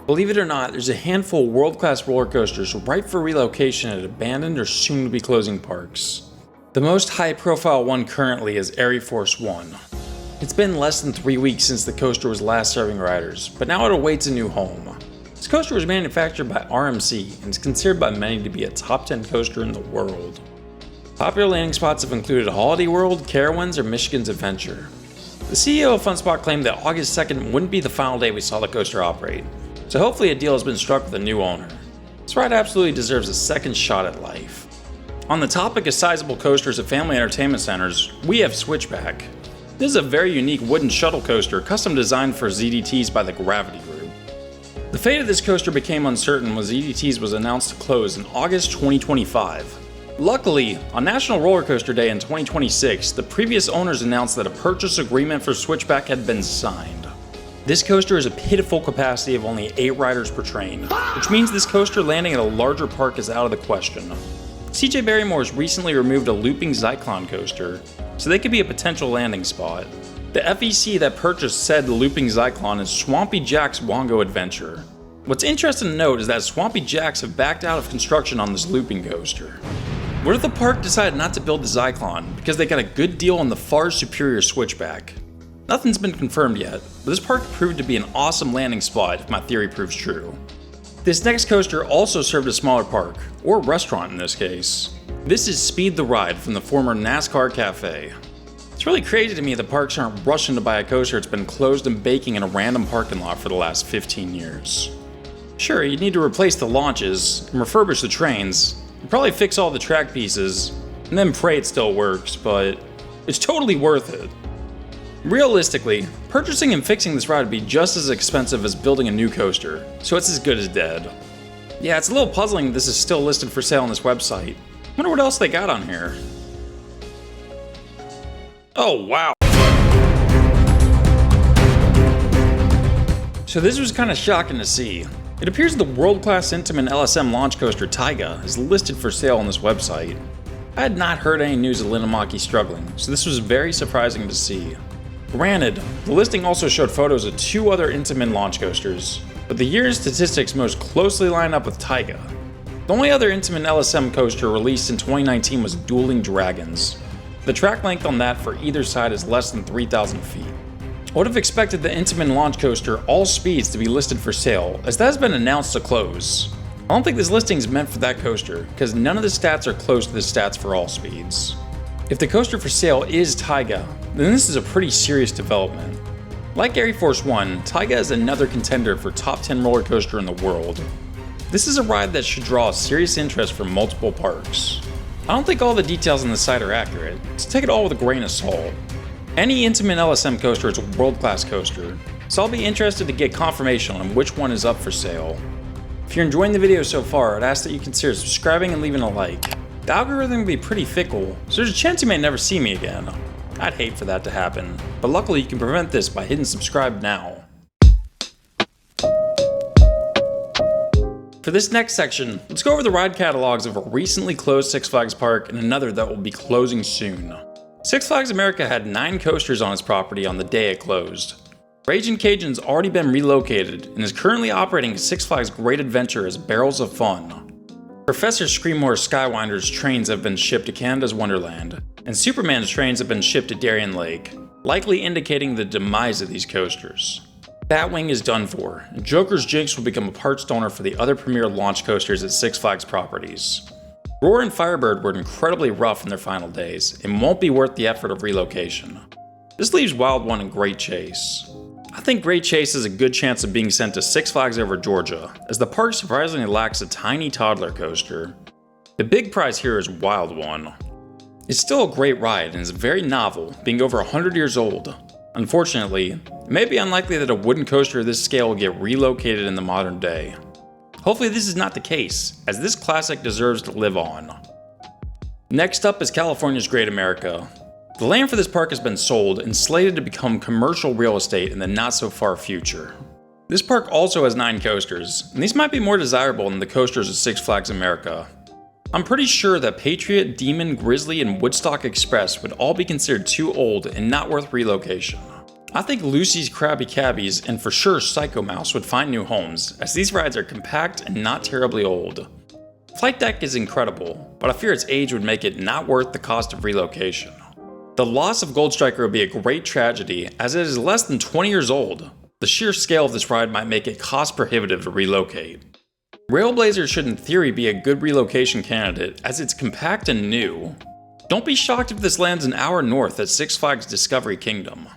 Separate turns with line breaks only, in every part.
Believe it or not, there's a handful of world-class roller coasters ripe for relocation at abandoned or soon-to-be closing parks. The most high-profile one currently is Arieforce One. It's been less than 3 weeks since the coaster was last serving riders, but now it awaits a new home. This coaster was manufactured by RMC and is considered by many to be a top 10 coaster in the world. Popular landing spots have included Holiday World, Carowinds, or Michigan's Adventure. The CEO of FunSpot claimed that August 2nd wouldn't be the final day we saw the coaster operate, so hopefully a deal has been struck with a new owner. This ride absolutely deserves a second shot at life. On the topic of sizable coasters at family entertainment centers, we have Switchback. This is a very unique wooden shuttle coaster custom designed for ZDTs by the Gravity Group. The fate of this coaster became uncertain when ZDTs was announced to close in August 2025. Luckily, on National Roller Coaster Day in 2026, the previous owners announced that a purchase agreement for Switchback had been signed. This coaster has a pitiful capacity of only 8 riders per train, which means this coaster landing at a larger park is out of the question. CJ Barrymore's recently removed a looping Zyklon coaster, so they could be a potential landing spot. The FEC that purchased said looping Zyklon is Swampy Jack's Wongo Adventure. What's interesting to note is that Swampy Jacks have backed out of construction on this looping coaster. What if the park decided not to build the Zyklon because they got a good deal on the far superior Switchback? Nothing's been confirmed yet, but this park proved to be an awesome landing spot if my theory proves true. This next coaster also served a smaller park, or restaurant in this case. This is Speed the Ride from the former NASCAR Cafe. It's really crazy to me that parks aren't rushing to buy a coaster that's been closed and baking in a random parking lot for the last 15 years. Sure, you'd need to replace the launches and refurbish the trains, and probably fix all the track pieces, and then pray it still works, but it's totally worth it. Realistically, purchasing and fixing this ride would be just as expensive as building a new coaster, so it's as good as dead. Yeah, it's a little puzzling this is still listed for sale on this website. Wonder what else they got on here. Oh, wow. So this was kind of shocking to see. It appears the world-class Intamin LSM launch coaster Taiga is listed for sale on this website. I had not heard any news of Linnamaki struggling, so this was very surprising to see. Granted, the listing also showed photos of 2 other Intamin launch coasters, but the year's statistics most closely line up with Taiga. The only other Intamin LSM coaster released in 2019 was Dueling Dragons. The track length on that for either side is less than 3,000 feet. I would have expected the Intamin launch coaster All Speeds to be listed for sale, as that has been announced to close. I don't think this listing is meant for that coaster, because none of the stats are close to the stats for All Speeds. If the coaster for sale is Taiga, then this is a pretty serious development. Like Arieforce One, Taiga is another contender for top 10 roller coaster in the world. This is a ride that should draw serious interest from multiple parks. I don't think all the details on the site are accurate, so take it all with a grain of salt. Any Intamin LSM coaster is a world-class coaster, so I'll be interested to get confirmation on which one is up for sale. If you're enjoying the video so far, I'd ask that you consider subscribing and leaving a like. The algorithm can be pretty fickle, so there's a chance you may never see me again. I'd hate for that to happen, but luckily you can prevent this by hitting subscribe now. For this next section, let's go over the ride catalogs of a recently closed Six Flags park and another that will be closing soon. Six Flags America had 9 coasters on its property on the day it closed. Ragin' Cajun's already been relocated and is currently operating Six Flags Great Adventure as Barrels of Fun. Professor Screamore's Skywinder's trains have been shipped to Canada's Wonderland, and Superman's trains have been shipped to Darien Lake, likely indicating the demise of these coasters. Batwing is done for, and Joker's Jinx will become a parts donor for the other premier launch coasters at Six Flags properties. Roar and Firebird were incredibly rough in their final days, and won't be worth the effort of relocation. This leaves Wild One and Great Chase. I think Great Chase has a good chance of being sent to Six Flags Over Georgia, as the park surprisingly lacks a tiny toddler coaster. The big prize here is Wild One. It's still a great ride and is very novel, being over 100 years old. Unfortunately, it may be unlikely that a wooden coaster of this scale will get relocated in the modern day. Hopefully this is not the case, as this classic deserves to live on. Next up is California's Great America. The land for this park has been sold and slated to become commercial real estate in the not so far future. This park also has 9 coasters, and these might be more desirable than the coasters of Six Flags America. I'm pretty sure that Patriot, Demon, Grizzly, and Woodstock Express would all be considered too old and not worth relocation. I think Lucy's Krabby Cabbies and for sure Psycho Mouse would find new homes, as these rides are compact and not terribly old. Flight Deck is incredible, but I fear its age would make it not worth the cost of relocation. The loss of Gold Striker would be a great tragedy, as it is less than 20 years old. The sheer scale of this ride might make it cost prohibitive to relocate. Railblazer should in theory be a good relocation candidate, as it's compact and new. Don't be shocked if this lands an hour north at Six Flags Discovery Kingdom.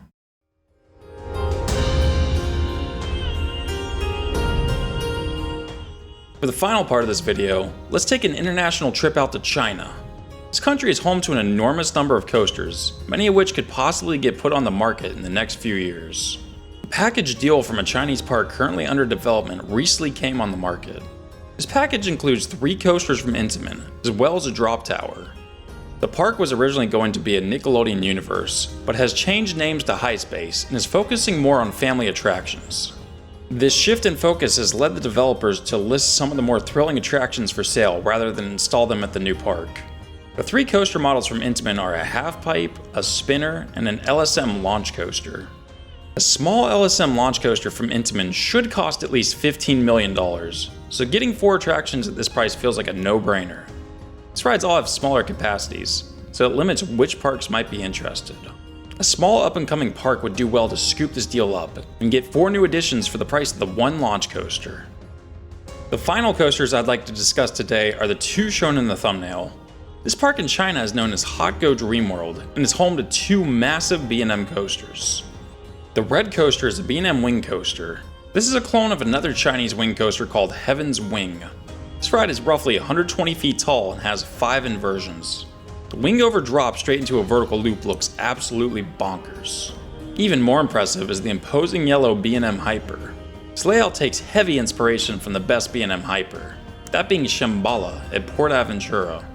For the final part of this video, let's take an international trip out to China. This country is home to an enormous number of coasters, many of which could possibly get put on the market in the next few years. A package deal from a Chinese park currently under development recently came on the market. This package includes 3 coasters from Intamin, as well as a drop tower. The park was originally going to be a Nickelodeon universe, but has changed names to Hi-Space and is focusing more on family attractions. This shift in focus has led the developers to list some of the more thrilling attractions for sale rather than install them at the new park. The 3 coaster models from Intamin are a half pipe, a spinner, and an LSM launch coaster. A small LSM launch coaster from Intamin should cost at least $15 million, so getting 4 attractions at this price feels like a no-brainer. These rides all have smaller capacities, so it limits which parks might be interested. A small up-and-coming park would do well to scoop this deal up and get 4 new additions for the price of the 1 launch coaster. The final coasters I'd like to discuss today are the 2 shown in the thumbnail. This park in China is known as Hot Go Dreamworld and is home to 2 massive B&M coasters. The red coaster is a B&M wing coaster. This is a clone of another Chinese wing coaster called Heaven's Wing. This ride is roughly 120 feet tall and has 5 inversions. The wing over drop straight into a vertical loop looks absolutely bonkers. Even more impressive is the imposing yellow B&M Hyper. This layout takes heavy inspiration from the best B&M Hyper, that being Shambhala at Port Aventura.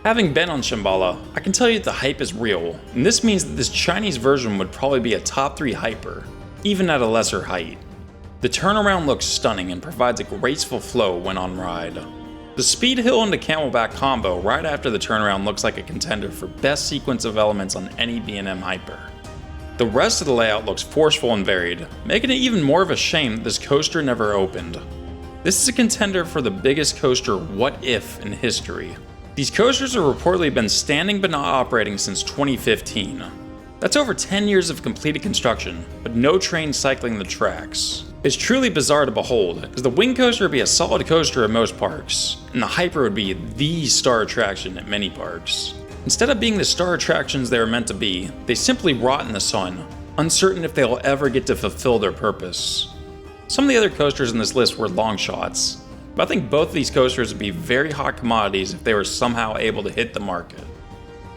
Having been on Shambhala, I can tell you that the hype is real, and this means that this Chinese version would probably be a top 3 Hyper, even at a lesser height. The turnaround looks stunning and provides a graceful flow when on ride. The speed hill into camelback combo right after the turnaround looks like a contender for best sequence of elements on any B&M Hyper. The rest of the layout looks forceful and varied, making it even more of a shame that this coaster never opened. This is a contender for the biggest coaster what if in history. These coasters have reportedly been standing but not operating since 2015. That's over 10 years of completed construction, but no train cycling the tracks. It's truly bizarre to behold, as the wing coaster would be a solid coaster at most parks, and the Hyper would be the star attraction at many parks. Instead of being the star attractions they were meant to be, they simply rot in the sun, uncertain if they'll ever get to fulfill their purpose. Some of the other coasters in this list were long shots, but I think both of these coasters would be very hot commodities if they were somehow able to hit the market.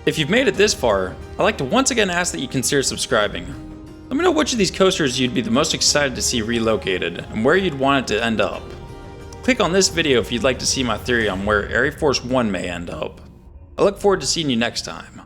If you've made it this far, I'd like to once again ask that you consider subscribing. Let me know which of these coasters you'd be the most excited to see relocated, and where you'd want it to end up. Click on this video if you'd like to see my theory on where Arieforce One may end up. I look forward to seeing you next time.